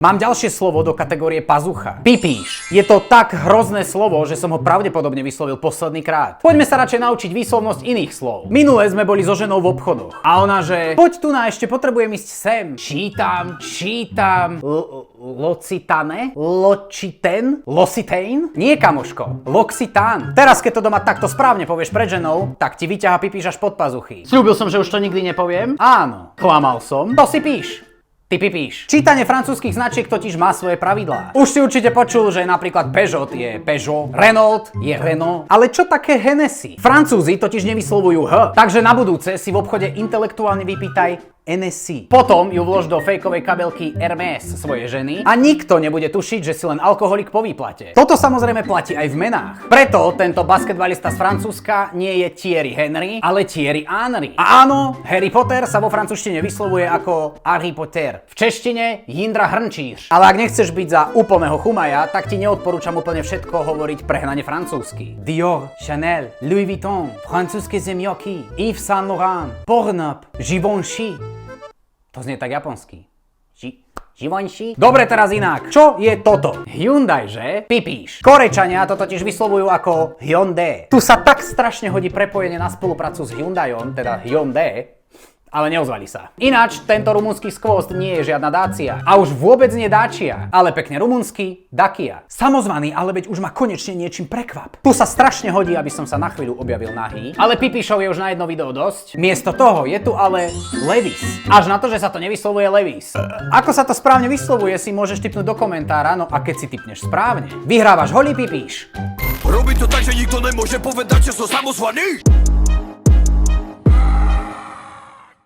Mám ďalšie slovo do kategórie pazucha. Pipíš. Je to tak hrozné slovo, že som ho pravdepodobne vyslovil posledný krát. Poďme sa radšej naučiť výslovnosť iných slov. Minule sme boli so ženou v obchodoch. A ona že, poď tu na, ešte potrebujem ísť sem. Čítam. Locitane? Ločiten? Lositein? Nie, kamoško. Loxitán. Teraz, keď to doma takto správne povieš pred ženou, tak ti vyťaha pipíš až pod pazuchy. Sľúbil som, že už to nikdy nepoviem? Áno. Klamal som. To si píš. Ty pipíš. Čítanie francúzskych značiek totiž má svoje pravidlá. Už si určite počul, že napríklad Peugeot je Peugeot, Renault je Renault. Ale čo také Hennessy? Francúzi totiž nevyslovujú H. Takže na budúce si v obchode intelektuálne vypýtaj NSC. Potom ju vlož do fejkovej kabelky Hermès svojej ženy a nikto nebude tušiť, že si len alkoholik po výplate. Toto samozrejme platí aj v menách. Preto tento basketbalista z Francúzska nie je Thierry Henry, ale Thierry Henry. A áno, Harry Potter sa vo francúzštine vyslovuje ako Harry Potter. V češtine Jindra Hrnčíř. Ale ak nechceš byť za úplného chumaja, tak ti neodporúčam úplne všetko hovoriť prehnane francúzsky. Dior, Chanel, Louis Vuitton, francúzske zemiaky, Yves Saint Laurent, Pornhub, Givenchy. To znie tak japonsky. Givenchy? Dobre, teraz inak. Čo je toto? Hyundai, že? Pipíš. Korečania to totiž vyslovujú ako Hyundai. Tu sa tak strašne hodí prepojenie na spoluprácu s Hyundaiom, teda Hyundai, ale neozvali sa. Ináč, tento rumunský skvost nie je žiadna Dacia. A už vôbec nie Dacia, ale pekne rumunsky Dacia. Samozvaný, ale veď už ma konečne niečím prekvap. Tu sa strašne hodí, aby som sa na chvíľu objavil nahý. Ale Pipíšov je už na jedno video dosť. Miesto toho je tu ale Levis. Až na to, že sa to nevyslovuje Levis. Ako sa to správne vyslovuje, si môžeš tipnúť do komentára, no a keď si tipneš správne, vyhrávaš holý Pipíš. Robí to tak, že nikto nemôže povedať, že som samozvaný.